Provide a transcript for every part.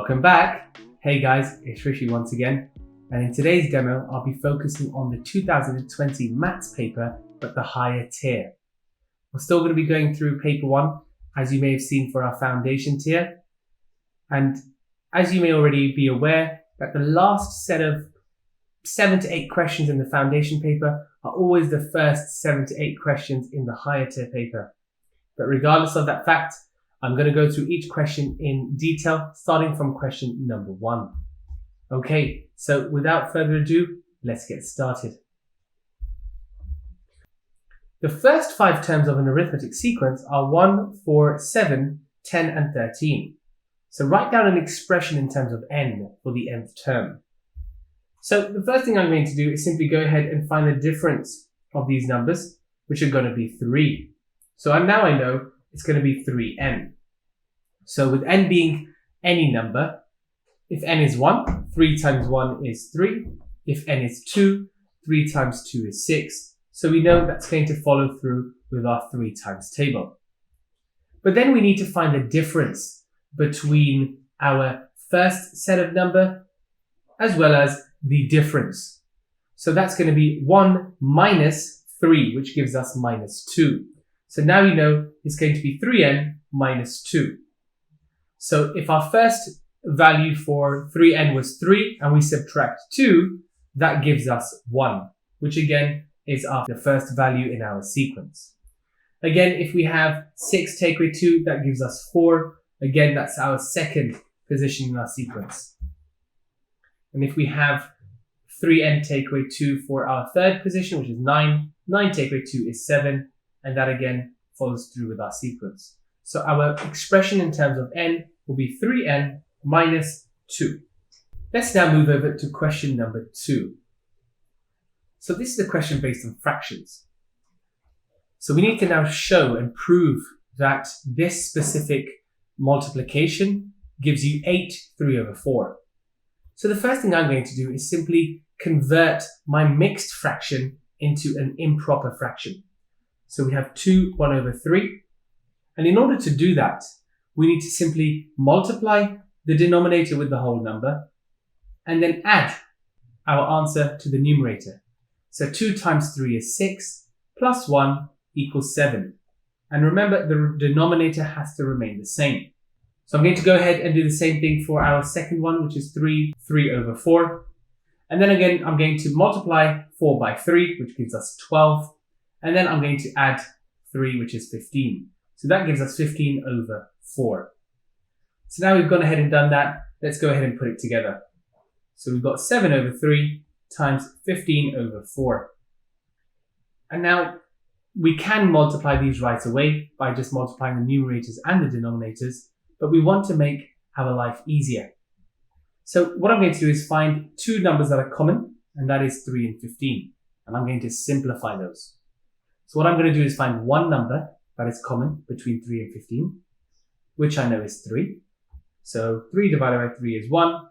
Welcome back! Hey guys, it's Rishi once again, and in today's demo I'll be focusing on the 2020 maths paper, but the higher tier. We're still going to be going through paper 1, as you may have seen for our foundation tier, and as you may already be aware that the last set of 7 to 8 questions in the foundation paper are always the first 7 to 8 questions in the higher tier paper. But regardless of that fact, I'm going to go through each question in detail, starting from question number 1. Okay, so without further ado, let's get started. The first 5 terms of an arithmetic sequence are 1, 4, 7, 10, and 13. So write down an expression in terms of n for the nth term. So the first thing I'm going to do is simply go ahead and find the difference of these numbers, which are going to be 3. So now I know it's going to be 3n. So with n being any number, if n is 1, 3 times 1 is 3. If n is 2, 3 times 2 is 6. So we know that's going to follow through with our 3 times table. But then we need to find the difference between our first set of number as well as the difference. So that's going to be 1 minus 3, which gives us minus 2. So now you know it's going to be 3n minus 2. So if our first value for 3n was 3 and we subtract 2, that gives us 1, which again is the first value in our sequence. Again, if we have 6 take away 2, that gives us 4. Again, that's our second position in our sequence. And if we have 3n take away 2 for our third position, which is 9, 9 take away 2 is 7. And that again follows through with our sequence. So our expression in terms of n will be 3n minus 2. Let's now move over to question number 2. So this is a question based on fractions. So we need to now show and prove that this specific multiplication gives you 8 3/4. So the first thing I'm going to do is simply convert my mixed fraction into an improper fraction. So we have 2 1/3. And in order to do that, we need to simply multiply the denominator with the whole number and then add our answer to the numerator. So 2 times 3 is 6 plus 1 equals 7. And remember, the denominator has to remain the same. So I'm going to go ahead and do the same thing for our second one, which is 3 3/4. And then again, I'm going to multiply 4 by 3, which gives us 12. And then I'm going to add 3, which is 15. So that gives us 15/4. So now we've gone ahead and done that. Let's go ahead and put it together. So we've got 7/3 times 15/4. And now we can multiply these right away by just multiplying the numerators and the denominators, but we want to make our life easier. So what I'm going to do is find 2 numbers that are common, and that is 3 and 15. And I'm going to simplify those. So what I'm going to do is find one number that is common between 3 and 15, which I know is 3. So 3 divided by 3 is 1,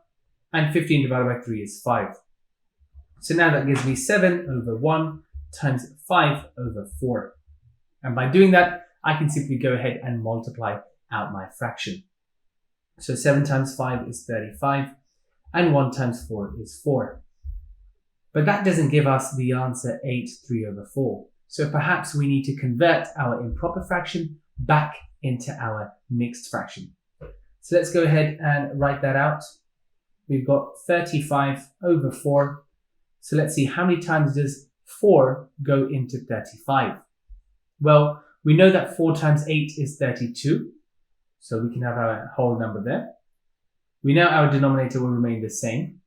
and 15 divided by 3 is 5. So now that gives me 7/1 times 5/4. And by doing that, I can simply go ahead and multiply out my fraction. So 7 times 5 is 35, and 1 times 4 is 4. But that doesn't give us the answer 8 3/4. So perhaps we need to convert our improper fraction back into our mixed fraction. So let's go ahead and write that out. We've got 35/4. So let's see, how many times does 4 go into 35? Well, we know that 4 times 8 is 32. So we can have our whole number there. We know our denominator will remain the same.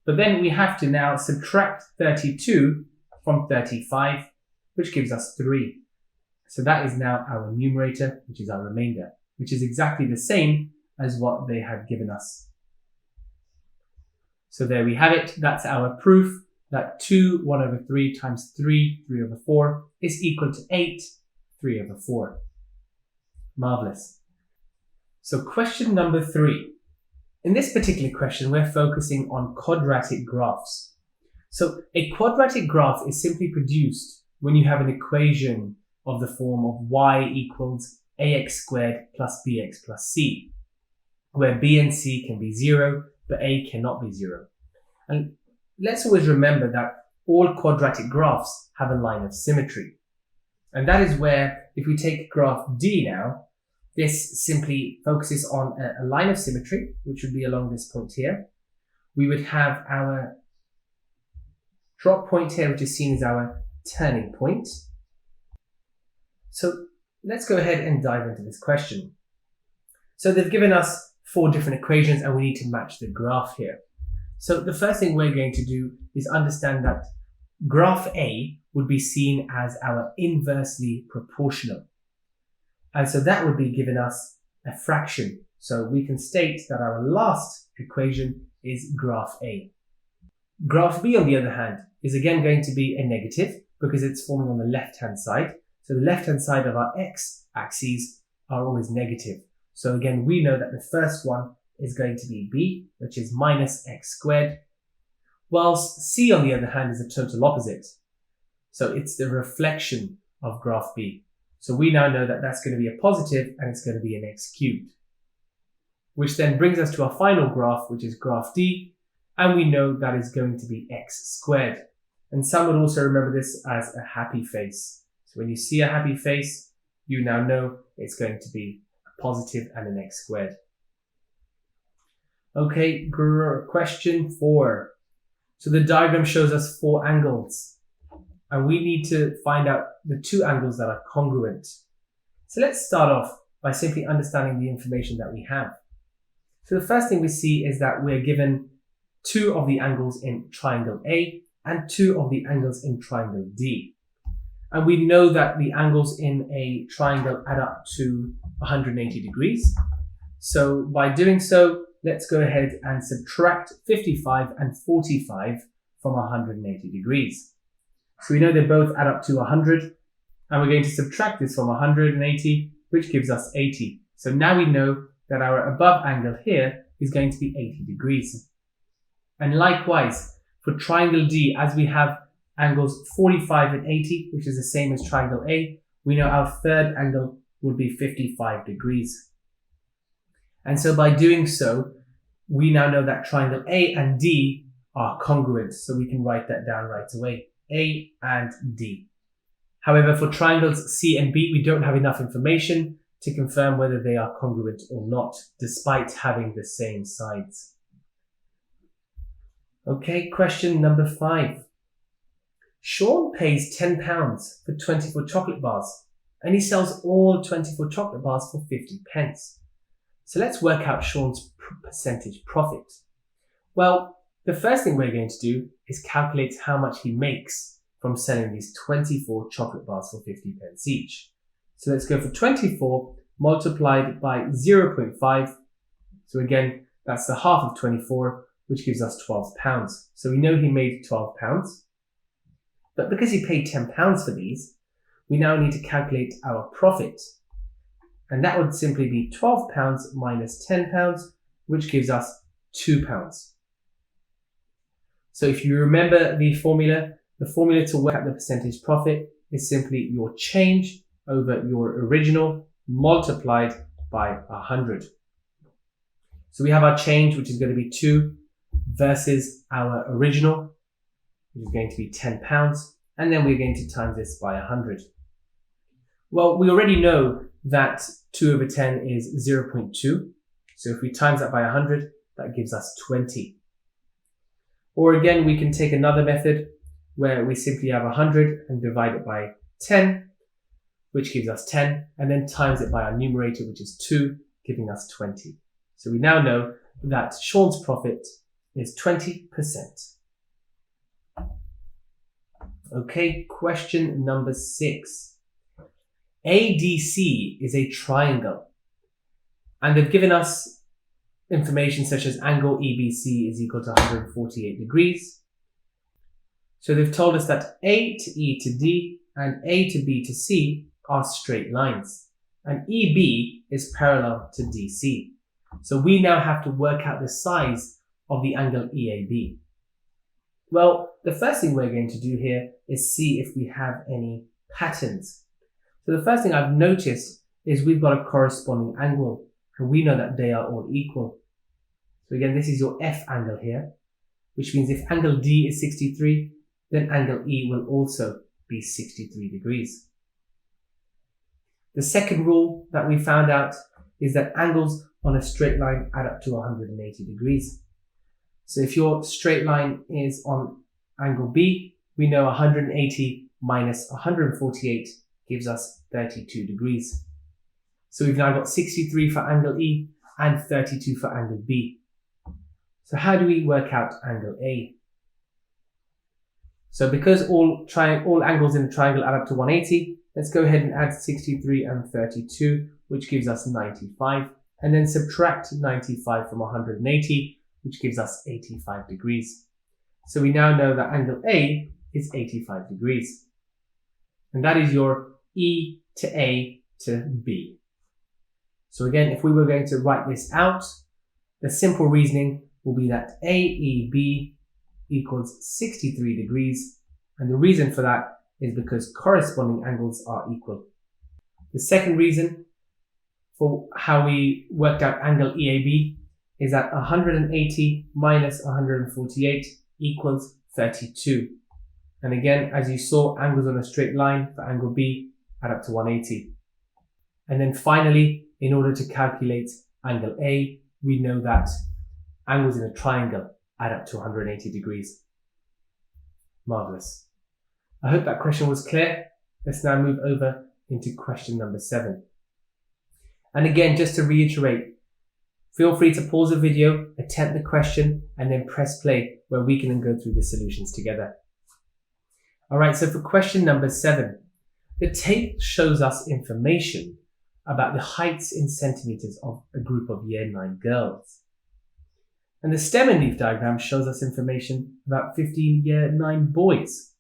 But then we have to now subtract 32 from 35, which gives us 3. So that is now our numerator, which is our remainder, which is exactly the same as what they had given us. So there we have it. That's our proof that 2 1/3 times 3 3/4 is equal to 8 3/4. Marvelous. So question number 3. In this particular question, we're focusing on quadratic graphs. So a quadratic graph is simply produced when you have an equation of the form of y equals ax squared plus bx plus c. where B and C can be 0, but A cannot be 0. And let's always remember that all quadratic graphs have a line of symmetry. And that is where, if we take graph D now, this simply focuses on a line of symmetry, which would be along this point here. We would have our drop point here, which is seen as our turning point. So let's go ahead and dive into this question. So they've given us 4 different equations and we need to match the graph here. So the first thing we're going to do is understand that graph A would be seen as our inversely proportional. And so that would be giving us a fraction. So we can state that our last equation is graph A. Graph B, on the other hand, is again going to be a negative because it's forming on the left-hand side. So the left-hand side of our x-axes are always negative. So again, we know that the first one is going to be B, which is minus x squared, whilst C, on the other hand, is the total opposite. So it's the reflection of graph B. So we now know that that's going to be a positive and it's going to be an x cubed. Which then brings us to our final graph, which is graph D, and we know that is going to be x squared. And some would also remember this as a happy face. So when you see a happy face, you now know it's going to be a positive and an x squared. Okay, question 4. So the diagram shows us 4 angles. And we need to find out the 2 angles that are congruent. So let's start off by simply understanding the information that we have. So the first thing we see is that we're given 2 of the angles in triangle A and 2 of the angles in triangle D. And we know that the angles in a triangle add up to 180 degrees. So by doing so, let's go ahead and subtract 55 and 45 from 180 degrees. So we know they both add up to 100, and we're going to subtract this from 180, which gives us 80. So now we know that our above angle here is going to be 80 degrees. And likewise, for triangle D, as we have angles 45 and 80, which is the same as triangle A, we know our third angle would be 55 degrees. And so by doing so, we now know that triangle A and D are congruent. So we can write that down right away. A and D. However, for triangles C and B, we don't have enough information to confirm whether they are congruent or not, despite having the same sides. Okay, question number 5. Sean pays £10 for 24 chocolate bars, and he sells all 24 chocolate bars for 50 pence. So let's work out Sean's percentage profit. Well, the first thing we're going to do is calculate how much he makes from selling these 24 chocolate bars for 50 pence each. So let's go for 24 multiplied by 0.5. So again, that's the half of 24, which gives us £12. So we know he made £12. But because he paid £10 for these, we now need to calculate our profit. And that would simply be £12 minus £10, which gives us £2. So if you remember the formula to work out the percentage profit is simply your change over your original multiplied by 100. So we have our change, which is going to be 2 versus our original, which is going to be £10. And then we're going to times this by 100. Well, we already know that 2 over 10 is 0.2. So if we times that by 100, that gives us 20. Or again, we can take another method where we simply have 100 and divide it by 10, which gives us 10, and then times it by our numerator, which is 2, giving us 20. So we now know that Sean's profit is 20%. Okay, question number 6. ADC is a triangle, and they've given us information such as angle EBC is equal to 148 degrees. So they've told us that A to E to D and A to B to C are straight lines, and EB is parallel to DC. So we now have to work out the size of the angle EAB. Well, the first thing we're going to do here is see if we have any patterns. So the first thing I've noticed is we've got a corresponding angle, and we know that they are all equal. So again, this is your F angle here, which means if angle D is 63, then angle E will also be 63 degrees. The second rule that we found out is that angles on a straight line add up to 180 degrees. So if your straight line is on angle B, we know 180 minus 148 gives us 32 degrees. So we've now got 63 for angle E and 32 for angle B. So how do we work out angle A? So because all angles in a triangle add up to 180, let's go ahead and add 63 and 32, which gives us 95, and then subtract 95 from 180, which gives us 85 degrees. So we now know that angle A is 85 degrees. And that is your E to A to B. So again, if we were going to write this out, the simple reasoning will be that AEB equals 63 degrees. And the reason for that is because corresponding angles are equal. The second reason for how we worked out angle EAB is that 180 minus 148 equals 32. And again, as you saw, angles on a straight line for angle B add up to 180. And then finally, in order to calculate angle A, we know that angles in a triangle add up to 180 degrees. Marvelous. I hope that question was clear. Let's now move over into question number 7. And again, just to reiterate, feel free to pause the video, attempt the question, and then press play where we can then go through the solutions together. Alright, so for question number 7, the table shows us information about the heights in centimeters of a group of Year 9 girls. And the stem and leaf diagram shows us information about 15 Year 9 boys.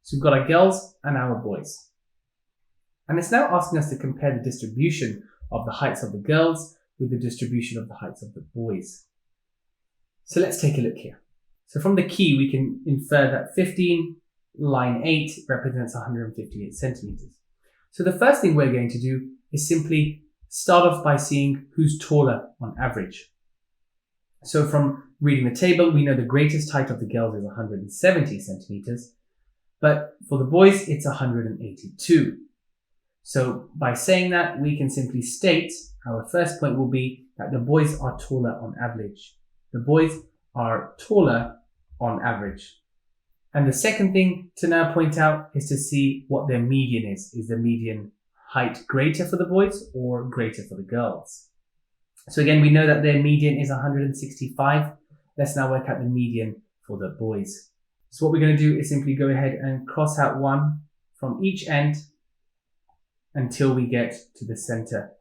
So we've got our girls and our boys. And it's now asking us to compare the distribution of the heights of the girls with the distribution of the heights of the boys. So let's take a look here. So from the key, we can infer that 15 line 8 represents 158 centimeters. So the first thing we're going to do is simply start off by seeing who's taller on average. So from reading the table, we know the greatest height of the girls is 170 centimeters, but for the boys, it's 182. So by saying that, we can simply state our first point will be that the boys are taller on average. The boys are taller on average. And the second thing to now point out is to see what their median is. Is the median height greater for the boys or greater for the girls? So again, we know that their median is 165. Let's now work out the median for the boys. So what we're going to do is simply go ahead and cross out 1 from each end until we get to the center.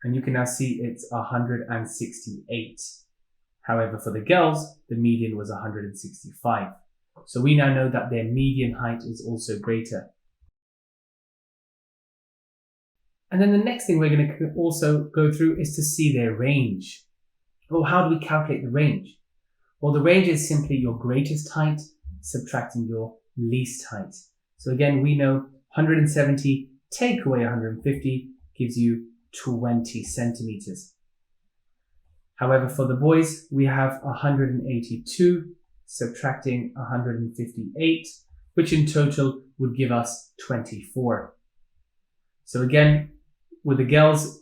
And you can now see it's 168. However, for the girls, the median was 165. So we now know that their median height is also greater. And then the next thing we're going to also go through is to see their range. Well, how do we calculate the range? Well, the range is simply your greatest height subtracting your least height. So again, we know 170 take away 150 gives you 20 centimeters. However, for the boys, we have 182 subtracting 158, which in total would give us 24. So again, with the girls'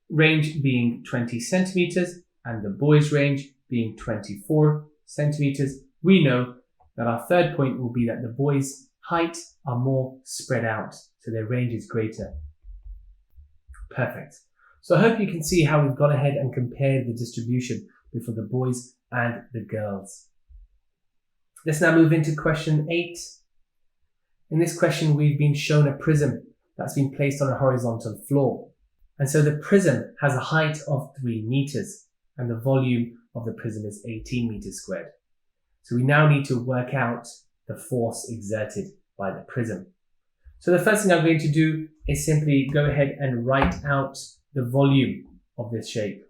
range being 20 centimeters and the boys' range being 24 centimeters, we know that our third point will be that the boys' height are more spread out, so their range is greater. Perfect. So I hope you can see how we've gone ahead and compared the distribution for the boys and the girls. Let's now move into question 8. In this question, we've been shown a prism that's been placed on a horizontal floor. And so the prism has a height of 3 meters and the volume of the prism is 18 meters squared. So we now need to work out the force exerted by the prism. So the first thing I'm going to do is simply go ahead and write out the volume of this shape.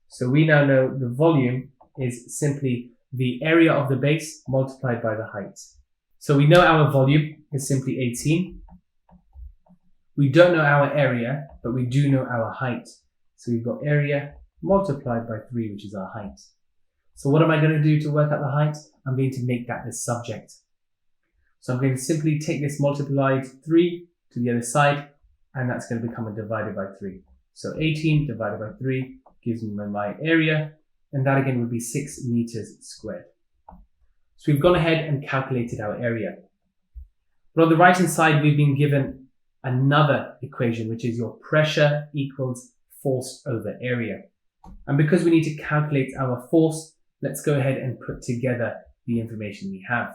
So we now know the volume is simply the area of the base multiplied by the height. So we know our volume is simply 18 We don't know our area, but we do know our height. So we've got area multiplied by 3, which is our height. So what am I going to do to work out the height? I'm going to make that the subject. So I'm going to simply take this multiplied 3 to the other side, and that's going to become a divided by 3. So 18 divided by 3 gives me my area, and that again would be 6 meters squared. So we've gone ahead and calculated our area. But on the right hand side, we've been given another equation, which is your pressure equals force over area. And because we need to calculate our force, let's go ahead and put together the information we have.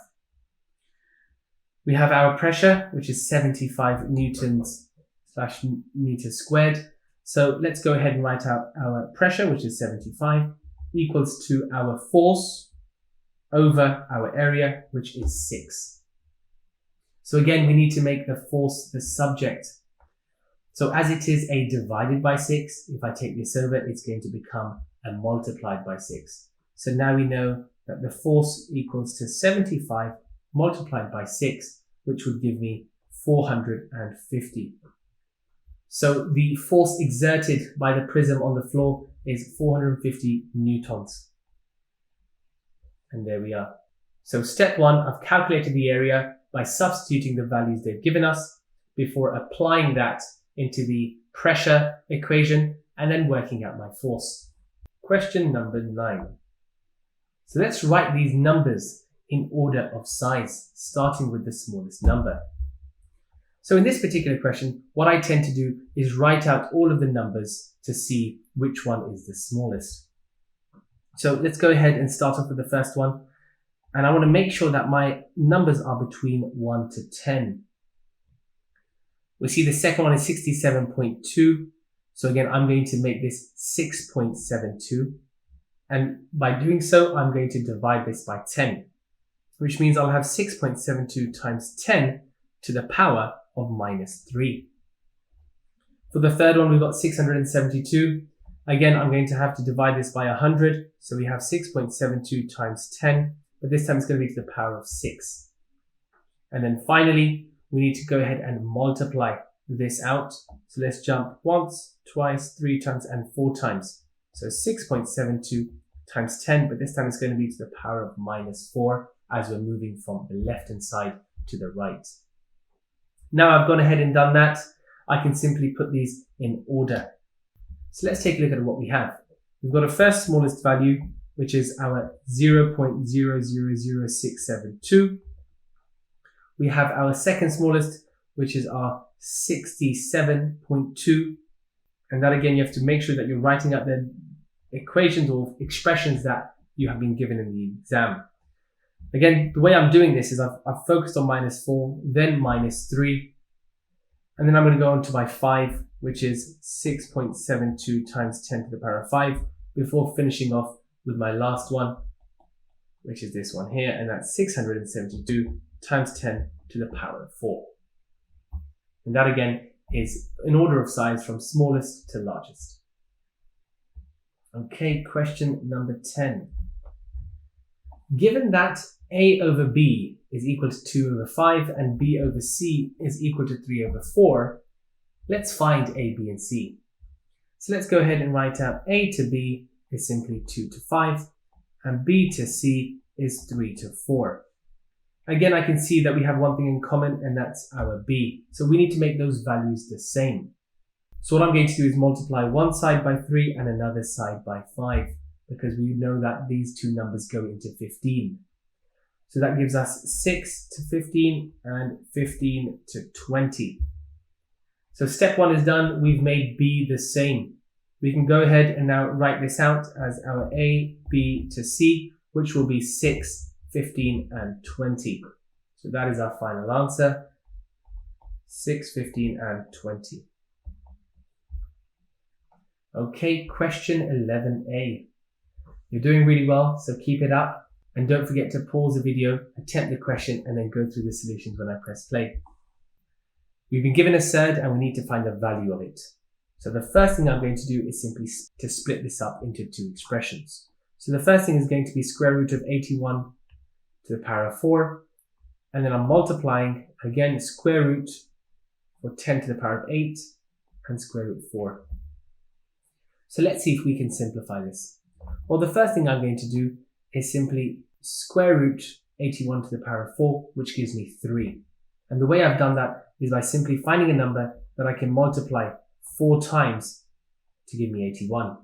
We have our pressure, which is 75 newtons slash meters squared. So let's go ahead and write out our pressure, which is 75, equals to our force over our area, which is 6. So again, we need to make the force the subject. So as it is a divided by 6, if I take this over, it's going to become a multiplied by 6. So now we know that the force equals to 75 multiplied by 6, which would give me 450. So the force exerted by the prism on the floor is 450 newtons. And there we are. So step 1, I've calculated the area by substituting the values they've given us before applying that into the pressure equation and then working out my force. Question number 9. So let's write these numbers in order of size, starting with the smallest number. So in this particular question, what I tend to do is write out all of the numbers to see which one is the smallest. So let's go ahead and start off with the first one. And I want to make sure that my numbers are between 1 to 10. We see the second one is 67.2. So again, I'm going to make this 6.72. And by doing so, I'm going to divide this by 10, which means I'll have 6.72 times 10 to the power of minus 3. For the third one, we've got 672. Again, I'm going to have to divide this by 100. So we have 6.72 times 10, but this time it's going to be to the power of 6. And then finally, we need to go ahead and multiply this out. So let's jump once, twice, 3 times, and 4 times. So 6.72 times 10, but this time it's going to be to the power of minus 4 as we're moving from the left-hand side to the right. Now I've gone ahead and done that. I can simply put these in order. So let's take a look at what we have. We've got a first smallest value, which is our 0.000672. We have our second smallest, which is our 67.2. And that again, you have to make sure that you're writing out the equations or expressions that you have been given in the exam. Again, the way I'm doing this is I've focused on minus 4, then minus 3. And then I'm going to go on to my 5, which is 6.72 times 10 to the power of 5, before finishing off with my last one, which is this one here, and that's 672 times 10 to the power of 4. And that again is in order of size from smallest to largest. Okay, question number 10. Given that A over B is equal to 2 over 5 and B over C is equal to 3 over 4, let's find A, B, and C. So let's go ahead and write out A to B is simply 2 to 5 and B to C is 3 to 4. Again, I can see that we have one thing in common, and that's our B. So we need to make those values the same. So what I'm going to do is multiply one side by 3 and another side by 5, because we know that these two numbers go into 15. So that gives us 6 to 15 and 15 to 20. So step 1 is done. We've made B the same. We can go ahead and now write this out as our A, B to C, which will be 6, 15 and 20. So that is our final answer, 6, 15 and 20. Okay, question 11a. You're doing really well, so keep it up. And don't forget to pause the video, attempt the question, and then go through the solutions when I press play. We've been given a surd and we need to find the value of it. So the first thing I'm going to do is simply to split this up into two expressions. So the first thing is going to be square root of 81 to the power of 4. And then I'm multiplying, again, square root for 10 to the power of 8 and square root 4. So let's see if we can simplify this. Well, the first thing I'm going to do is simply square root 81 to the power of 4, which gives me 3. And the way I've done that is by simply finding a number that I can multiply 4 times to give me 81.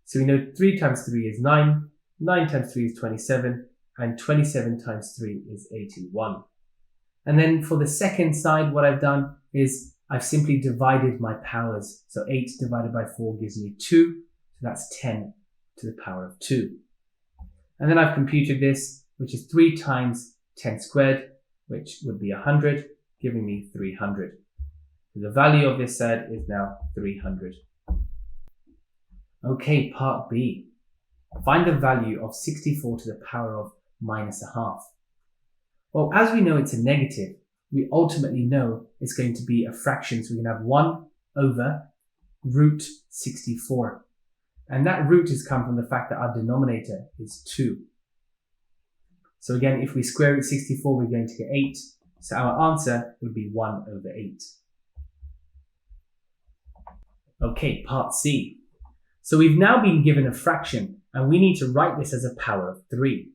So we know 3 times 3 is 9, 9 times 3 is 27, and 27 times 3 is 81. And then for the second side, what I've done is I've simply divided my powers. So 8 divided by 4 gives me 2, so that's 10 to the power of 2. And then I've computed this, which is 3 times 10 squared, which would be 100, giving me 300. So the value of this surd is now 300. Okay, part B. Find the value of 64 to the power of minus a half. Well, as we know it's a negative, we ultimately know it's going to be a fraction. So we can have 1 over root 64. And that root has come from the fact that our denominator is 2. So again, if we square root 64, we're going to get 8. So our answer would be 1 over 8. Okay, part C. So we've now been given a fraction and we need to write this as a power of 3.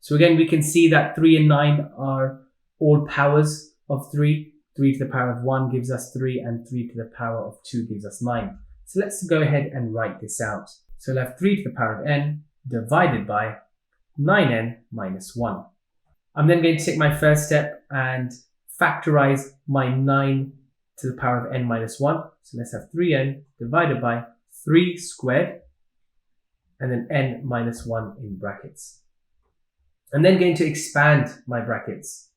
So again, we can see that 3 and 9 are all powers of 3. 3 to the power of 1 gives us 3 and 3 to the power of 2 gives us 9. So let's go ahead and write this out. So we'll have 3 to the power of n divided by 9n minus 1. I'm then going to take my first step and factorize my 9 to the power of n minus 1. So let's have 3n divided by 3 squared and then n minus 1 in brackets. I'm then going to expand my brackets.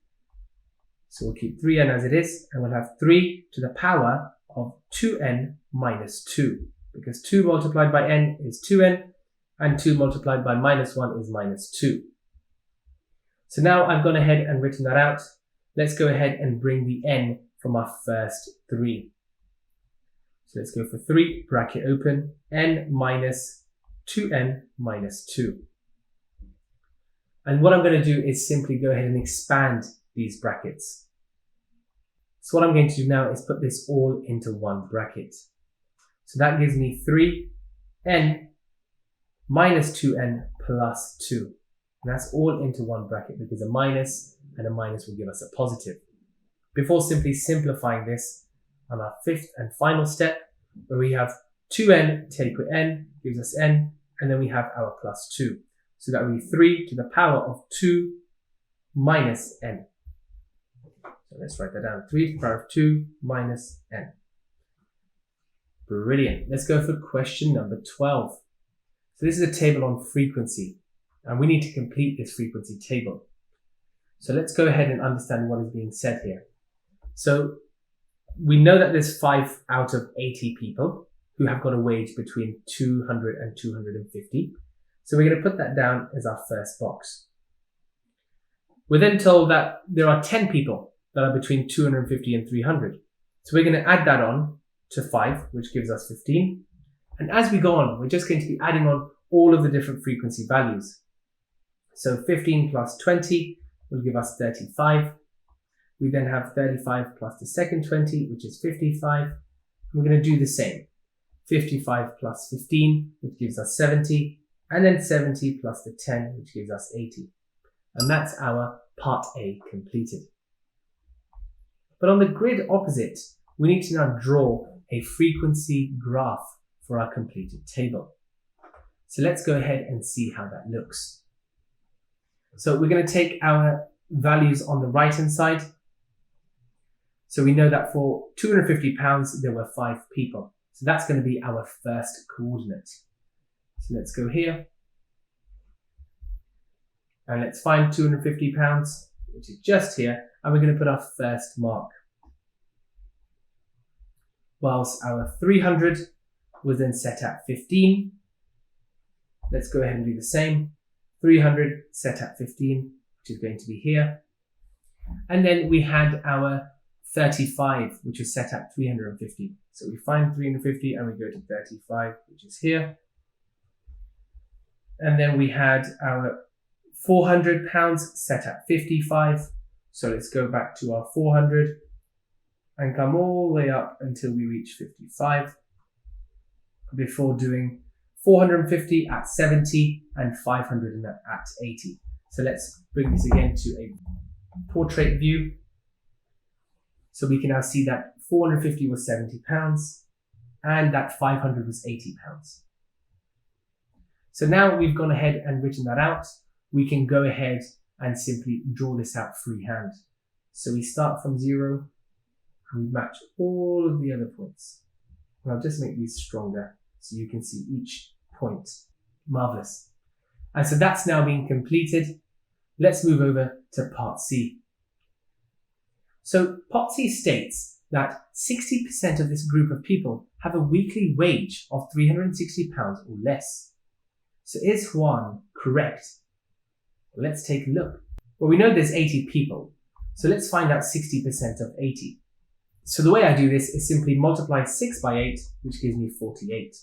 So we'll keep 3n as it is, and we'll have 3 to the power of 2n minus 2, because 2 multiplied by n is 2n, and 2 multiplied by minus 1 is minus 2. So now I've gone ahead and written that out. Let's go ahead and bring the n from our first 3. So let's go for 3, bracket open, n minus 2n minus 2. And what I'm going to do is simply go ahead and expand these brackets. So what I'm going to do now is put this all into one bracket. So that gives me 3n minus 2n plus 2. And that's all into one bracket because a minus and a minus will give us a positive. Before simply simplifying this on our fifth and final step, where we have 2n take with n gives us n, and then we have our plus 2. So that would be 3 to the power of 2 minus n. So let's write that down. 3 to the power of 2 minus n. Brilliant. Let's go for question number 12. So this is a table on frequency, and we need to complete this frequency table. So let's go ahead and understand what is being said here. So we know that there's 5 out of 80 people who have got a wage between 200 and 250. So we're going to put that down as our first box. We're then told that there are 10 people that are between 250 and 300. So we're going to add that on to 5, which gives us 15. And as we go on, we're just going to be adding on all of the different frequency values. So 15 plus 20 will give us 35. We then have 35 plus the second 20, which is 55. And we're going to do the same. 55 plus 15, which gives us 70. And then 70 plus the 10, which gives us 80. And that's our part A completed. But on the grid opposite, we need to now draw a frequency graph for our completed table. So let's go ahead and see how that looks. So we're going to take our values on the right hand side. So we know that for £250 there were 5 people. So that's going to be our first coordinate. So let's go here. And let's find £250, which is just here. And we're going to put our first mark. Whilst our 300 was then set at 15. Let's go ahead and do the same. 300 set at 15, which is going to be here. And then we had our 35, which was set at 350. So we find 350 and we go to 35, which is here. And then we had our £400 set at 55. So let's go back to our 400. and come all the way up until we reach 55 before doing 450 at 70 and 500 at 80. So let's bring this again to a portrait view. So we can now see that 450 was £70 and that 500 was £80. So now we've gone ahead and written that out, we can go ahead and simply draw this out freehand. So we start from 0 and we match all of the other points. And I'll just make these stronger so you can see each point. Marvelous. And so that's now been completed. Let's move over to part C. So part C states that 60% of this group of people have a weekly wage of £360 or less. So is Juan correct? Well, let's take a look. Well, we know there's 80 people, so let's find out 60% of 80. So the way I do this is simply multiply 6 by 8, which gives me 48.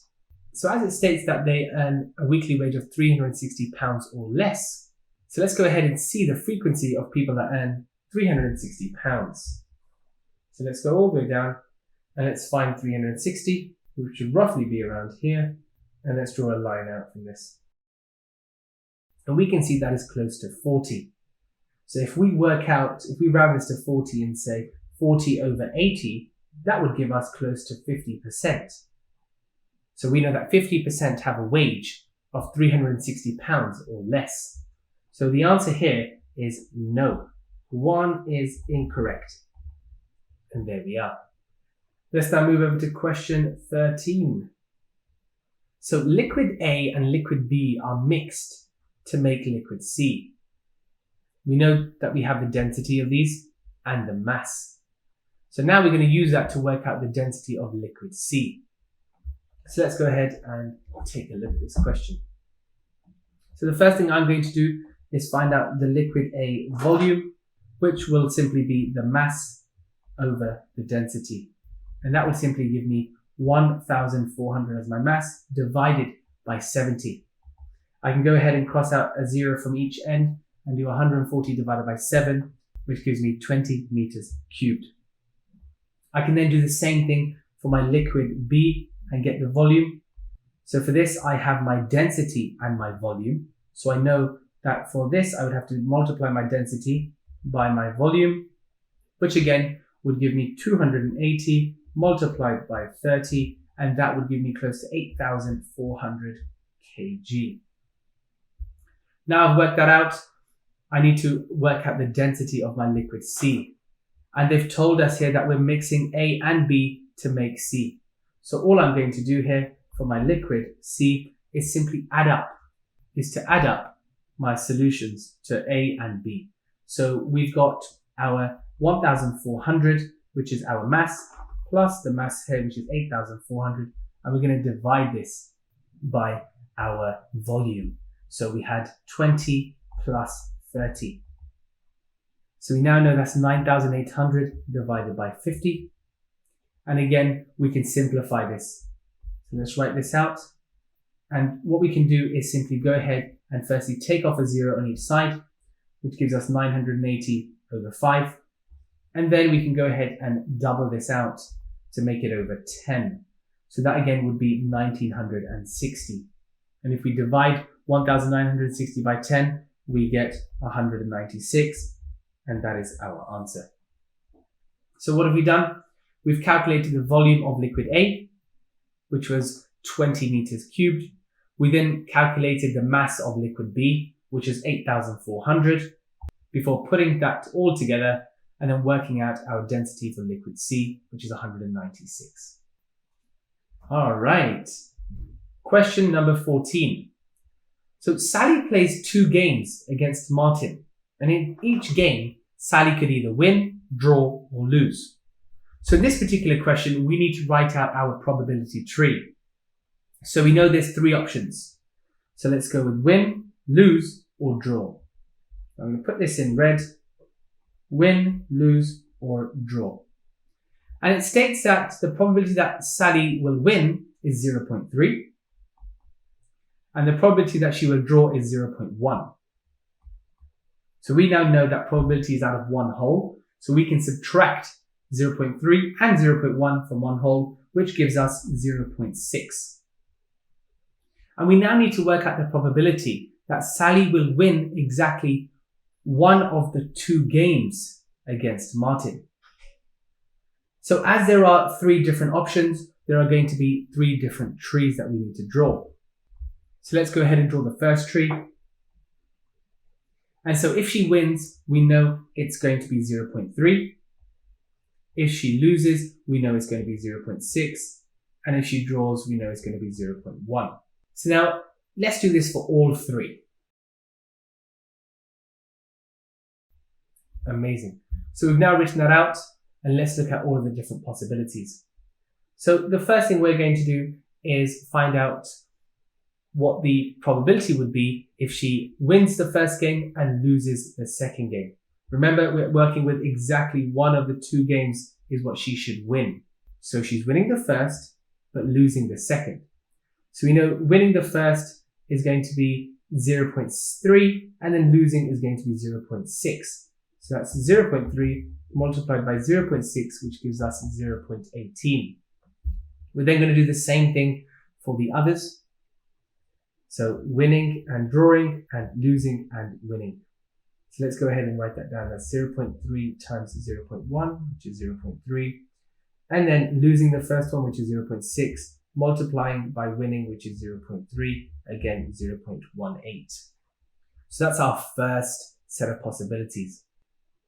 So as it states that they earn a weekly wage of £360 or less, so let's go ahead and see the frequency of people that earn £360. So let's go all the way down and let's find 360, which should roughly be around here. And let's draw a line out from this. And we can see that is close to 40. So if we round this to 40 and say 40 over 80, that would give us close to 50%. So we know that 50% have a wage of £360 or less. So the answer here is no. 1 is incorrect. And there we are. Let's now move over to question 13. So liquid A and liquid B are mixed to make liquid C. We know that we have the density of these and the mass. So now we're going to use that to work out the density of liquid C. So let's go ahead and take a look at this question. So the first thing I'm going to do is find out the liquid A volume, which will simply be the mass over the density. And that will simply give me 1,400 as my mass divided by 70. I can go ahead and cross out a 0 from each end and do 140 divided by 7, which gives me 20 meters cubed. I can then do the same thing for my liquid B and get the volume. So for this, I have my density and my volume. So I know that for this, I would have to multiply my density by my volume, which again would give me 280 multiplied by 30, and that would give me close to 8,400 kg. Now I've worked that out, I need to work out the density of my liquid C. And they've told us here that we're mixing A and B to make C. So all I'm going to do here for my liquid C is simply add up my solutions to A and B. So we've got our 1,400, which is our mass, plus the mass here, which is 8,400, and we're going to divide this by our volume. So we had 20 plus 30. So we now know that's 9,800 divided by 50. And again, we can simplify this. So let's write this out. And what we can do is simply go ahead and firstly take off a 0 on each side, which gives us 980 over 5. And then we can go ahead and double this out to make it over 10. So that again would be 1960. And if we divide 1960 by 10, we get 196. And that is our answer. So what have we done? We've calculated the volume of liquid A, which was 20 meters cubed. We then calculated the mass of liquid B, which is 8,400, before putting that all together and then working out our density for liquid C, which is 196. All right. Question number 14. So Sally plays 2 games against Martin, and in each game, Sally could either win, draw, or lose. So in this particular question, we need to write out our probability tree. So we know there's 3 options. So let's go with win, lose, or draw. I'm going to put this in red. Win, lose, or draw. And it states that the probability that Sally will win is 0.3. And the probability that she will draw is 0.1. So we now know that probability is out of one whole. So we can subtract 0.3 and 0.1 from one hole, which gives us 0.6. And we now need to work out the probability that Sally will win exactly one of the two games against Martin. So as there are three different options, there are going to be three different trees that we need to draw. So let's go ahead and draw the first tree. And so if she wins, we know it's going to be 0.3. If she loses, we know it's going to be 0.6. And if she draws, we know it's going to be 0.1. So now let's do this for all three. Amazing. So we've now written that out, and let's look at all of the different possibilities. So the first thing we're going to do is find out what the probability would be if she wins the first game and loses the second game. Remember, we're working with exactly one of the two games is what she should win. So she's winning the first, but losing the second. So we know winning the first is going to be 0.3, and then losing is going to be 0.6. So that's 0.3 multiplied by 0.6, which gives us 0.18. We're then going to do the same thing for the others. So winning and drawing and losing and winning. So let's go ahead and write that down. That's 0.3 times 0.1, which is 0.3. And then losing the first one, which is 0.6, multiplying by winning, which is 0.3, again 0.18. So that's our first set of possibilities.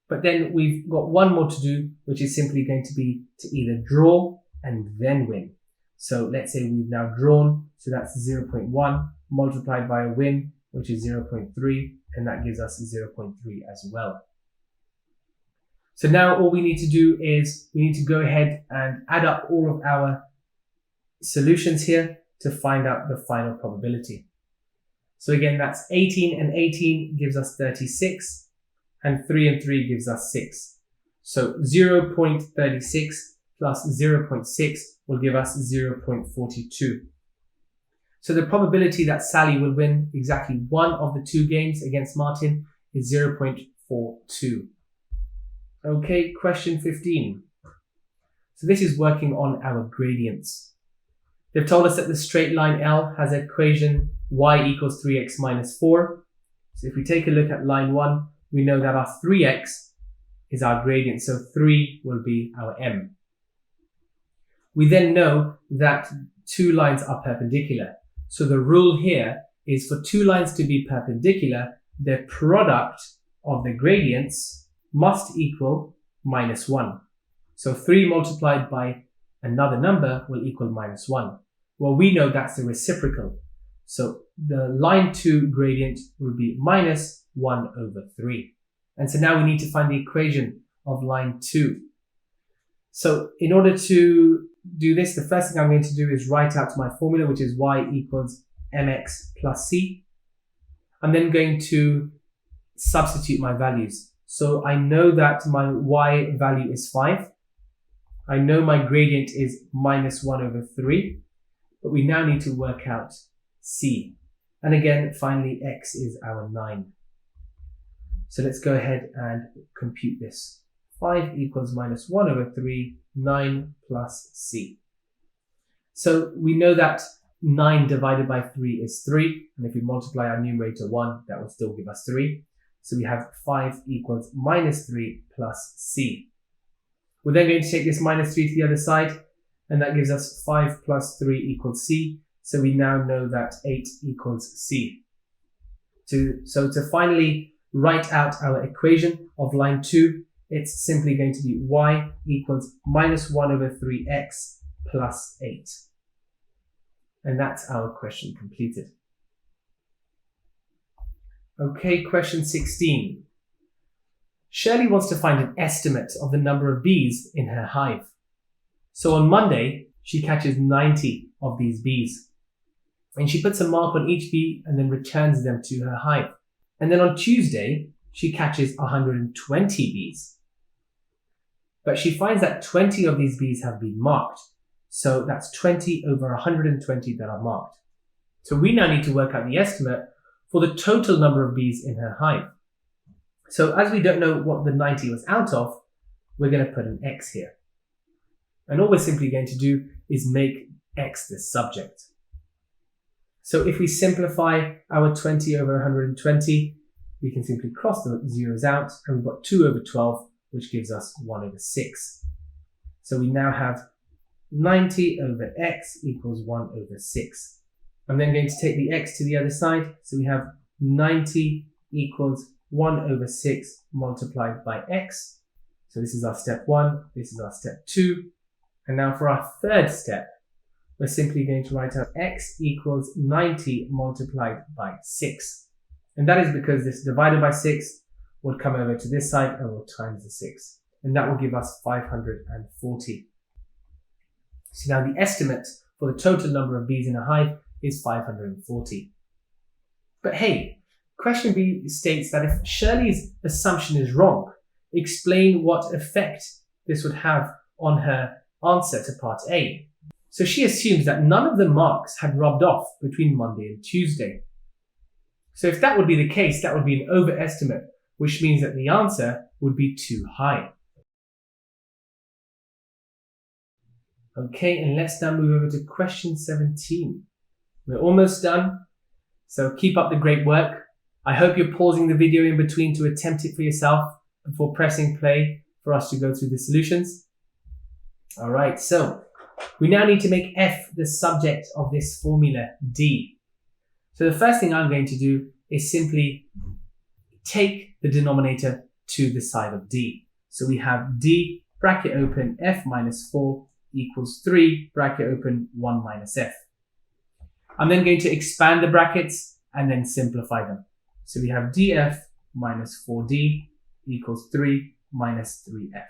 But then we've got one more to do, which is simply going to be to either draw and then win. So let's say we've now drawn, so that's 0.1 multiplied by a win, which is 0.3, and that gives us 0.3 as well. So now all we need to do is we need to go ahead and add up all of our solutions here to find out the final probability. So again, that's 18 and 18 gives us 36, and 3 and 3 gives us 6. So 0.36 plus 0.6 will give us 0.42. So the probability that Sally will win exactly one of the two games against Martin is 0.42. Okay, question 15. So this is working on our gradients. They've told us that the straight line L has an equation y equals 3x minus 4. So if we take a look at line 1, we know that our 3x is our gradient, so 3 will be our m. We then know that two lines are perpendicular. So the rule here is for two lines to be perpendicular, the product of the gradients must equal minus 1. So 3 multiplied by another number will equal minus 1. Well, we know that's the reciprocal. So the line 2 gradient will be minus 1 over 3. And so now we need to find the equation of line 2. So in order to do this, the first thing I'm going to do is write out my formula, which is y equals mx plus c. I'm then going to substitute my values. So I know that my y value is 5. I know my gradient is minus 1 over 3. But we now need to work out c. And again, finally, x is our 9. So let's go ahead and compute this. 5 equals minus 1 over 3, 9 plus c. So we know that 9 divided by 3 is 3. And if we multiply our numerator 1, that will still give us 3. So we have 5 equals minus 3 plus c. We're then going to take this minus 3 to the other side. And that gives us 5 plus 3 equals c. So we now know that 8 equals c. So to finally write out our equation of line 2, it's simply going to be y equals minus 1 over 3x plus 8. And that's our question completed. Okay, question 16. Shirley wants to find an estimate of the number of bees in her hive. So on Monday, she catches 90 of these bees. And she puts a mark on each bee and then returns them to her hive. And then on Tuesday, she catches 120 bees. But she finds that 20 of these bees have been marked. So that's 20 over 120 that are marked. So we now need to work out the estimate for the total number of bees in her hive. So as we don't know what the 90 was out of, we're going to put an x here. And all we're simply going to do is make x the subject. So if we simplify our 20 over 120, we can simply cross the zeros out, and we've got 2 over 12, which gives us 1 over 6. So we now have 90 over x equals 1 over 6. I'm then going to take the x to the other side, so we have 90 equals 1 over 6 multiplied by x. So this is our step 1, this is our step 2. And now for our third step, we're simply going to write out x equals 90 multiplied by 6. And that is because this divided by 6 would come over to this side and will times the 6. And that will give us 540. So now the estimate for the total number of bees in a hive is 540. But hey, question B states that if Shirley's assumption is wrong, explain what effect this would have on her answer to part A. So she assumes that none of the marks had rubbed off between Monday and Tuesday. So if that would be the case, that would be an overestimate, which means that the answer would be too high. Okay, and let's now move over to question 17. We're almost done, so keep up the great work. I hope you're pausing the video in between to attempt it for yourself before pressing play for us to go through the solutions. Alright, so we now need to make f the subject of this formula d. So the first thing I'm going to do is simply take the denominator to the side of d. So we have d, bracket open, f minus 4 equals 3, bracket open, 1 minus f. I'm then going to expand the brackets and then simplify them. So we have df minus 4d equals 3 minus 3f.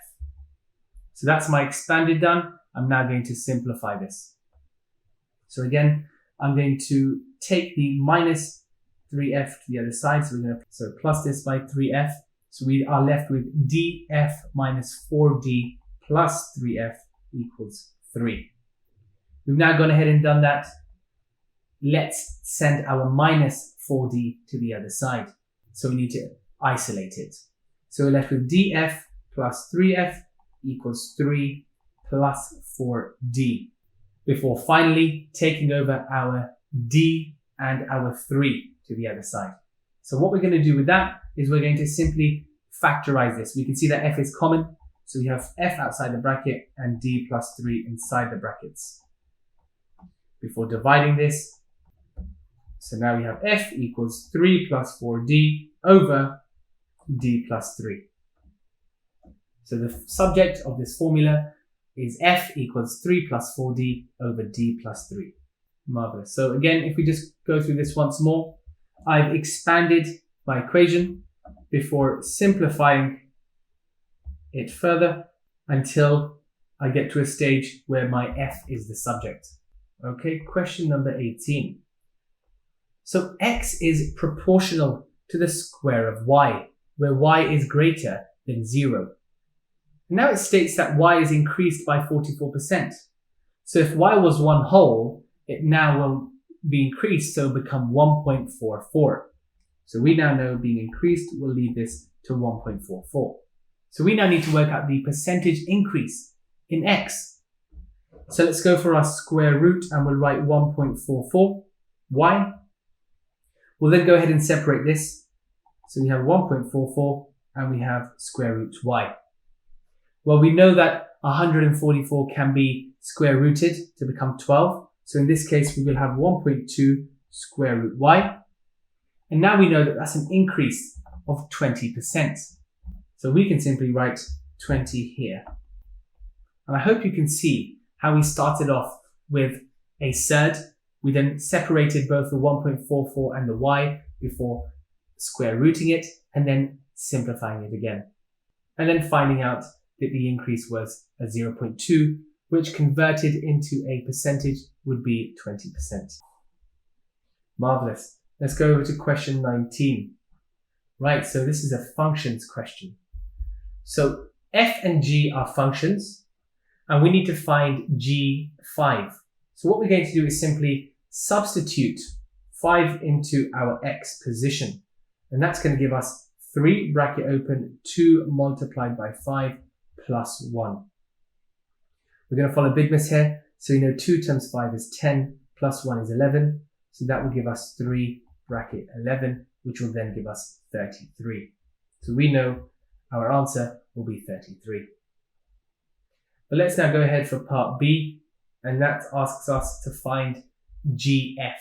So that's my expanded done. I'm now going to simplify this. So again, I'm going to take the minus 3f to the other side. So we're going to plus this by 3f. So we are left with df minus 4d plus 3f equals 3. We've now gone ahead and done that. Let's send our minus 4d to the other side. So we need to isolate it. So we're left with df plus 3f equals 3 plus 4d, before finally taking over our d and our 3 to the other side. So what we're going to do with that is we're going to simply factorize this. We can see that f is common, so we have f outside the bracket and d plus 3 inside the brackets. Before dividing this, so now we have f equals 3 plus 4d over d plus 3. So the subject of this formula is f equals 3 plus 4d over d plus 3. Marvelous. So again, if we just go through this once more, I've expanded my equation before simplifying it further until I get to a stage where my f is the subject. Okay, question number 18. So x is proportional to the square of y, where y is greater than 0. Now it states that y is increased by 44%. So if y was 1 whole, it now will be increased, so become 1.44. So we now know being increased will lead this to 1.44. So we now need to work out the percentage increase in x. So let's go for our square root and we'll write 1.44 y. We'll then go ahead and separate this. So we have 1.44 and we have square root y. Well, we know that 144 can be square rooted to become 12. So in this case, we will have 1.2 square root y. And now we know that that's an increase of 20%. So we can simply write 20 here. And I hope you can see how we started off with a surd. We then separated both the 1.44 and the y before square rooting it and then simplifying it again. And then finding out that the increase was a 0.2, which converted into a percentage would be 20%. Marvelous. Let's go over to question 19. Right, so this is a functions question. So f and g are functions, and we need to find g5. So what we're going to do is simply substitute 5 into our x position. And that's going to give us 3 bracket open 2 multiplied by 5 plus 1. We're going to follow Bigmas here. So we know 2 times 5 is 10, plus 1 is 11. So that will give us 3 bracket 11, which will then give us 33. So we know our answer will be 33. But let's now go ahead for part B, and that asks us to find GF.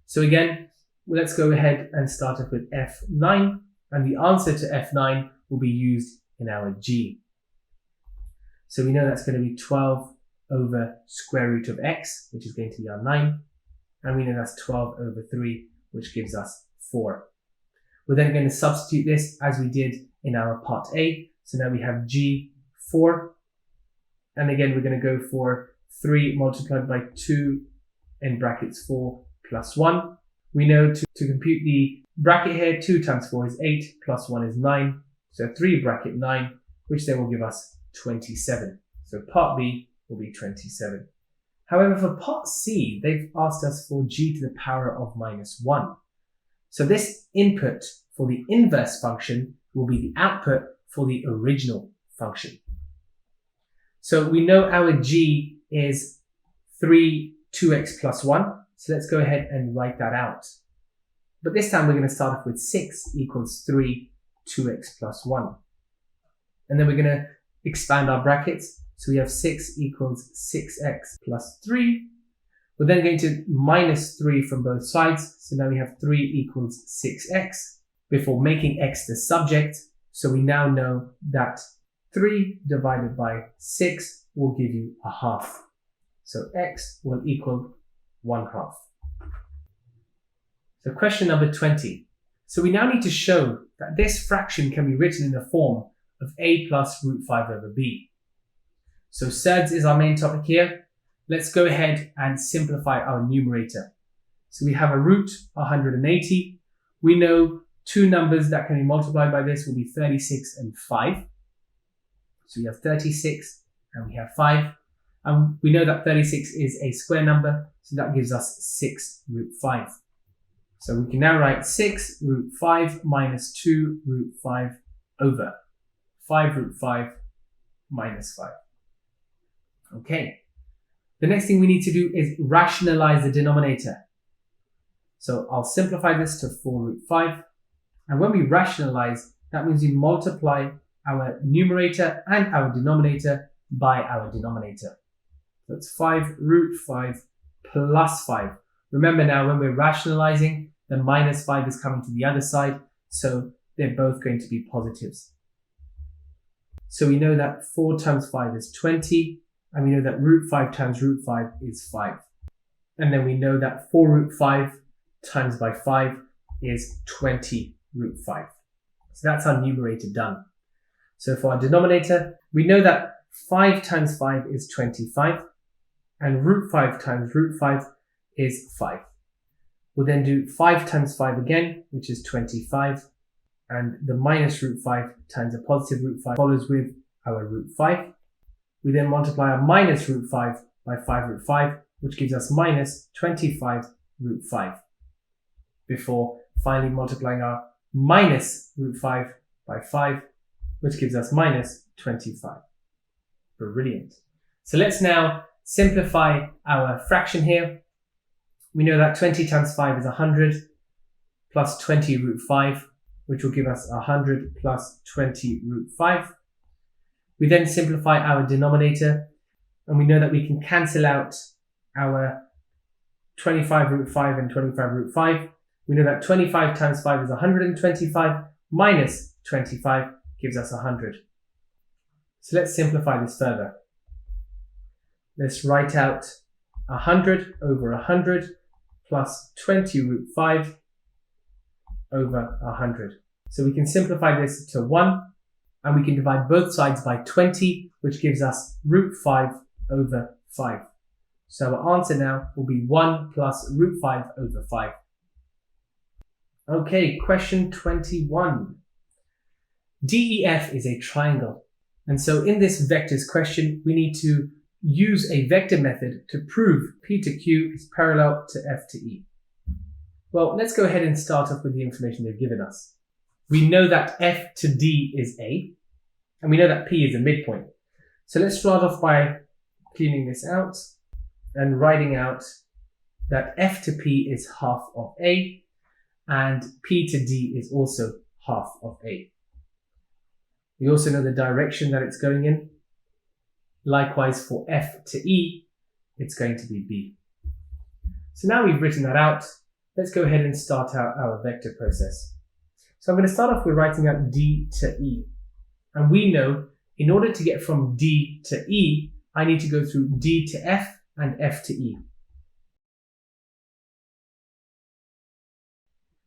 So again, let's go ahead and start off with F9, and the answer to F9 will be used in our G. So we know that's going to be 12 over square root of x, which is going to be our 9, and we know that's 12 over 3, which gives us 4. We're then going to substitute this as we did in our part A. So now we have G4, and again we're going to go for 3 multiplied by 2 in brackets 4 plus 1. We know to compute the bracket here, 2 times 4 is 8, plus 1 is 9. So 3 bracket 9, which then will give us 27. So part B will be 27. However, for part C, they've asked us for g to the power of minus 1. So this input for the inverse function will be the output for the original function. So we know our g is 2x plus 1. So let's go ahead and write that out. But this time we're going to start off with 6 equals 2x plus 1. And then we're going to expand our brackets. So we have 6 equals 6x plus 3. We're then going to minus 3 from both sides. So now we have 3 equals 6x before making x the subject. So we now know that 3 divided by 6 will give you a half. So x will equal 1/2. So question number 20. So we now need to show that this fraction can be written in the form of a plus root 5 over b. So Surds is our main topic here. Let's go ahead and simplify our numerator. So we have a root 180. We know two numbers that can be multiplied by this will be 36 and 5. So we have 36 and we have 5. And we know that 36 is a square number, so that gives us 6 root 5. So we can now write 6 root 5 minus 2 root 5 over 5 root 5 minus 5. Okay. The next thing we need to do is rationalize the denominator. So I'll simplify this to 4 root 5. And when we rationalize, that means we multiply our numerator and our denominator by our denominator. So it's 5 root 5 plus 5. Remember now, when we're rationalizing, the minus 5 is coming to the other side, so they're both going to be positives. So we know that 4 times 5 is 20, and we know that root 5 times root 5 is 5. And then we know that 4 root 5 times by 5 is 20 root 5. So that's our numerator done. So for our denominator, we know that 5 times 5 is 25, and root 5 times root 5 is 5. We'll then do 5 times 5 again, which is 25, and the minus root 5 times a positive root 5 follows with our root 5. We then multiply our minus root 5 by 5 root 5, which gives us minus 25 root 5, before finally multiplying our minus root 5 by 5, which gives us minus 25. Brilliant. So let's now simplify our fraction here. We know that 20 times 5 is 100 plus 20 root 5, which will give us 100 plus 20 root 5. We then simplify our denominator, and we know that we can cancel out our 25 root 5 and 25 root 5. We know that 25 times 5 is 125 minus 25 gives us 100. So let's simplify this further. Let's write out 100 over 100 plus 20 root 5 over 100. So we can simplify this to 1, and we can divide both sides by 20, which gives us root 5 over 5. So our answer now will be 1 plus root 5 over 5. Okay, question 21. DEF is a triangle. And so in this vectors question, we need to use a vector method to prove P to Q is parallel to F to E. Well, let's go ahead and start off with the information they've given us. We know that F to D is A. And we know that P is a midpoint. So let's start off by cleaning this out and writing out that F to P is half of A and P to D is also half of A. We also know the direction that it's going in. Likewise for F to E, it's going to be B. So now we've written that out, let's go ahead and start out our vector process. So I'm going to start off with writing out D to E. And we know in order to get from D to E, I need to go through D to F and F to E.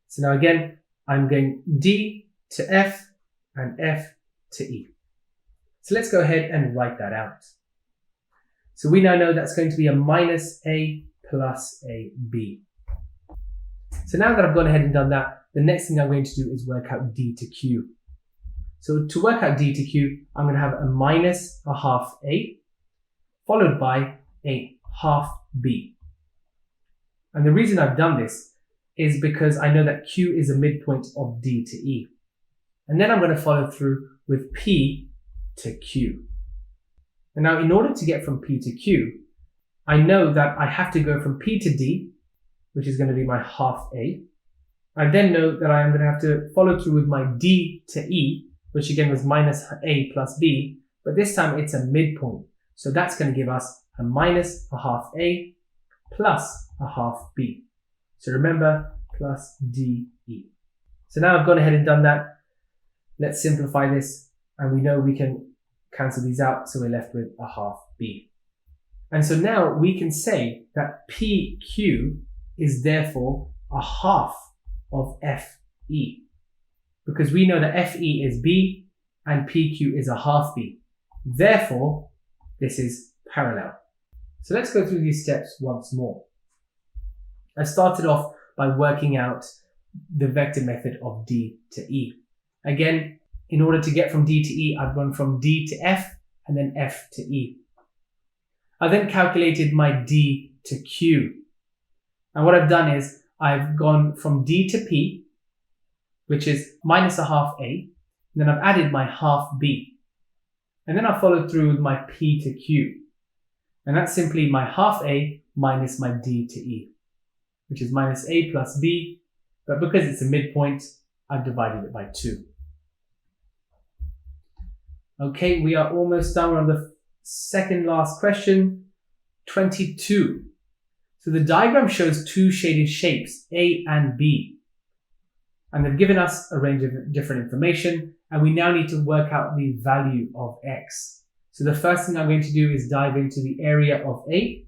So now again, I'm going D to F and F to E. So let's go ahead and write that out. So we now know that's going to be a minus A plus a B. So now that I've gone ahead and done that, the next thing I'm going to do is work out D to Q. So to work out D to Q, I'm going to have a minus a half A followed by a half B. And the reason I've done this is because I know that Q is a midpoint of D to E. And then I'm going to follow through with P to Q. And now in order to get from P to Q, I know that I have to go from P to D, which is going to be my half A. I then know that I am going to have to follow through with my D to E, which again was minus A plus B, but this time it's a midpoint. So that's going to give us a minus a half A plus a half B. So remember, plus DE. So now I've gone ahead and done that. Let's simplify this, and we know we can cancel these out, so we're left with a half B. And so now we can say that PQ is therefore a half of FE, because we know that FE is B and PQ is a half B. Therefore, this is parallel. So let's go through these steps once more. I started off by working out the vector method of D to E. Again, in order to get from D to E, I've gone from D to F and then F to E. I then calculated my D to Q. And what I've done is I've gone from D to P, which is minus a half A, and then I've added my half B. And then I followed through with my P to Q. And that's simply my half A minus my D to E, which is minus A plus B, but because it's a midpoint, I've divided it by 2. Okay, we are almost done. We're on the second last question, 22. So the diagram shows two shaded shapes, A and B. And they've given us a range of different information, and we now need to work out the value of X. So the first thing I'm going to do is dive into the area of A.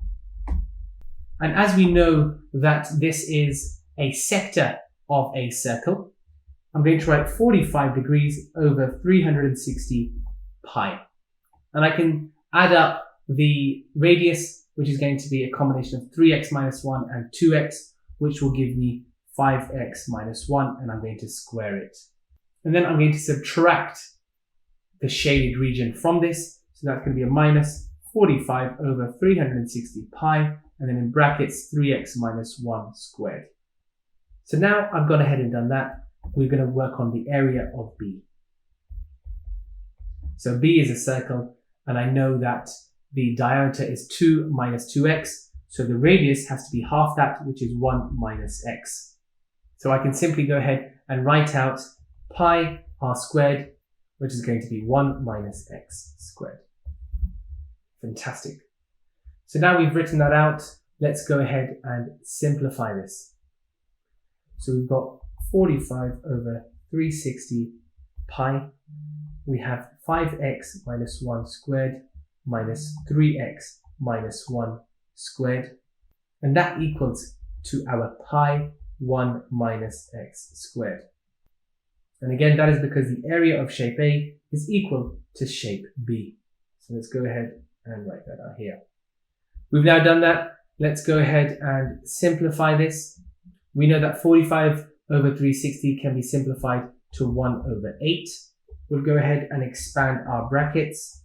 And as we know that this is a sector of a circle, I'm going to write 45 degrees over 360 pi. And I can add up the radius, which is going to be a combination of 3x minus 1 and 2x, which will give me 5x minus 1, and I'm going to square it. And then I'm going to subtract the shaded region from this. So that's going to be a minus 45 over 360 pi, and then in brackets 3x minus 1 squared. So now I've gone ahead and done that. We're going to work on the area of B. So B is a circle, and I know that the diameter is 2 minus 2x, so the radius has to be half that, which is 1 minus x. So I can simply go ahead and write out pi r squared, which is going to be 1 minus x squared. Fantastic. So now we've written that out, let's go ahead and simplify this. So we've got 45 over 360 pi. We have 5x minus 1 squared minus 3x minus 1 squared. And that equals to our pi 1 minus x squared. And again, that is because the area of shape A is equal to shape B. So let's go ahead and write that out here. We've now done that. Let's go ahead and simplify this. We know that 45 over 360 can be simplified to 1 over 8. We'll go ahead and expand our brackets.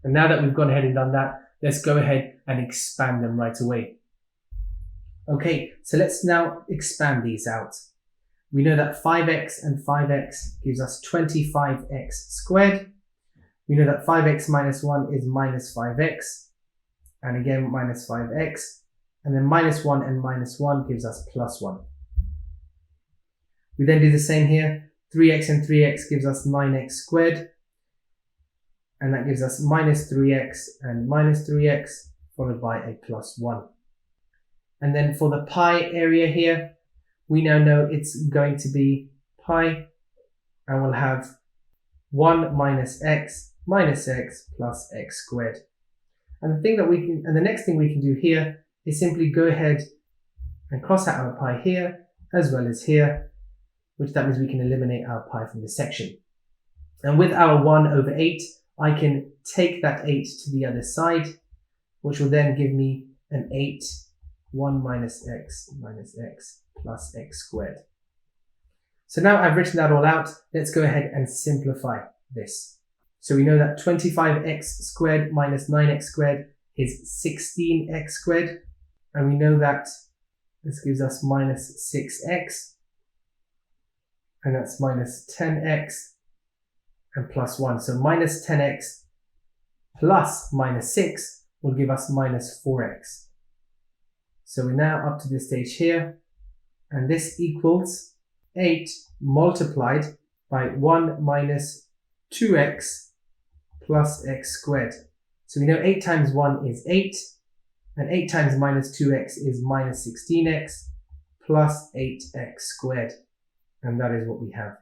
And now that we've gone ahead and done that, let's go ahead and expand them right away. Okay, so let's now expand these out. We know that 5x and 5x gives us 25x squared. We know that 5x minus 1 is minus 5x, and again minus 5x, and then minus 1 and minus 1 gives us plus 1. We then do the same here. 3x and 3x gives us 9x squared, and that gives us minus 3x and minus 3x, followed by a plus 1. And then for the pi area here, we now know it's going to be pi, and we'll have 1 minus x plus x squared. And the next thing we can do here is simply go ahead and cross out our pi here as well as here, which that means we can eliminate our pi from this section. And with our 1 over 8, I can take that 8 to the other side, which will then give me an 8, 1 minus x plus x squared. So now I've written that all out, let's go ahead and simplify this. So we know that 25x squared minus 9x squared is 16x squared, and we know that this gives us minus 6x, and that's minus 10x and plus 1. So minus 10x plus minus 6 will give us minus 4x. So we're now up to this stage here, and this equals 8 multiplied by 1 minus 2x plus x squared. So we know 8 times 1 is 8, and 8 times minus 2x is minus 16x plus 8x squared. And that is what we have.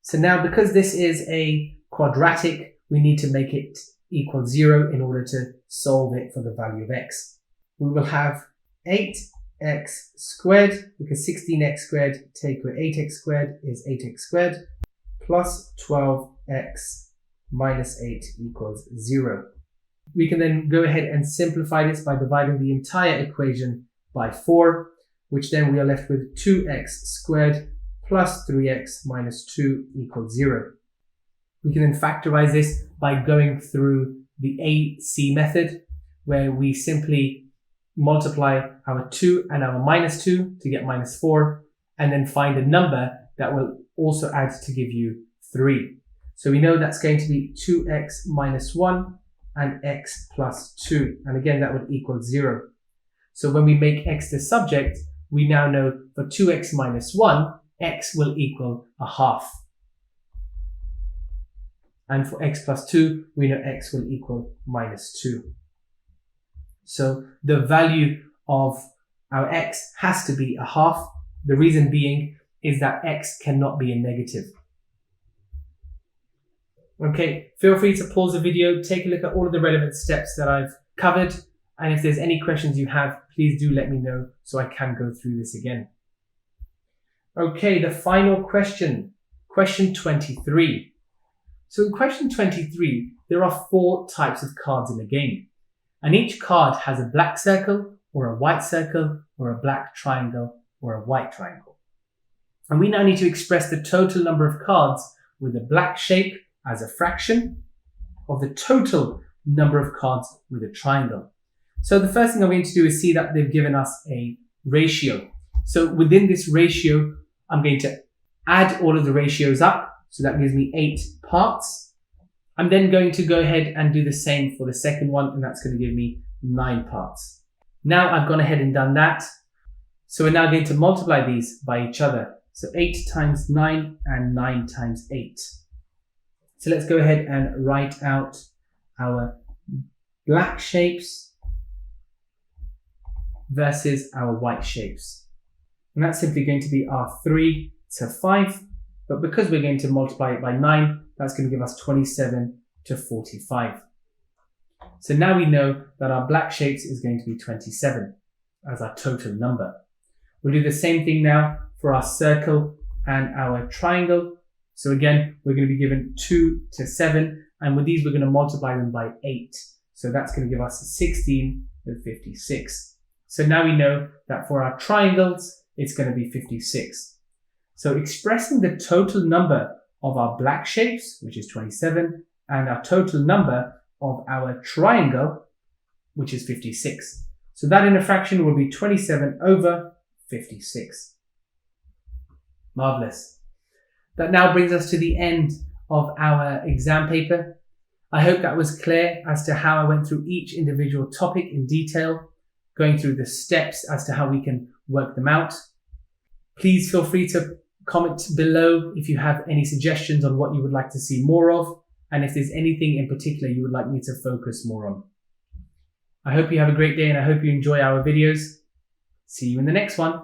So now, because this is a quadratic, we need to make it equal 0 in order to solve it for the value of x. We will have 8x squared, because 16x squared take away 8x squared is 8x squared, plus 12x minus 8 equals 0. We can then go ahead and simplify this by dividing the entire equation by 4, which then we are left with 2x squared plus 3x minus 2 equals 0. We can then factorize this by going through the AC method, where we simply multiply our 2 and our minus 2 to get minus 4, and then find a number that will also add to give you 3. So we know that's going to be 2x minus 1 and x plus 2. And again, that would equal 0. So when we make x the subject, we now know for 2x minus 1, x will equal a half. And for x plus 2, we know x will equal minus 2. So the value of our x has to be a half. The reason being is that x cannot be a negative. Okay, feel free to pause the video, take a look at all of the relevant steps that I've covered, and if there's any questions you have, please do let me know so I can go through this again. Okay, the final question, question 23. So in question 23, there are 4 types of cards in the game, and each card has a black circle, or a white circle, or a black triangle, or a white triangle. And we now need to express the total number of cards with a black shape as a fraction of the total number of cards with a triangle. So the first thing I'm going to do is see that they've given us a ratio. So within this ratio, I'm going to add all of the ratios up. So that gives me 8 parts. I'm then going to go ahead and do the same for the second one, and that's going to give me 9 parts. Now I've gone ahead and done that. So we're now going to multiply these by each other. So 8 times 9 and 9 times 8. So let's go ahead and write out our black shapes versus our white shapes. And that's simply going to be our 3 to 5. But because we're going to multiply it by 9, that's going to give us 27 to 45. So now we know that our black shapes is going to be 27 as our total number. We'll do the same thing now for our circle and our triangle. So again, we're going to be given 2 to 7, and with these we're going to multiply them by 8. So that's going to give us 16 to 56. So now we know that for our triangles, it's going to be 56. So expressing the total number of our black shapes, which is 27, and our total number of our triangle, which is 56. So that in a fraction will be 27 over 56. Marvellous. That now brings us to the end of our exam paper. I hope that was clear as to how I went through each individual topic in detail, going through the steps as to how we can work them out. Please feel free to comment below if you have any suggestions on what you would like to see more of, and if there's anything in particular you would like me to focus more on. I hope you have a great day and I hope you enjoy our videos. See you in the next one.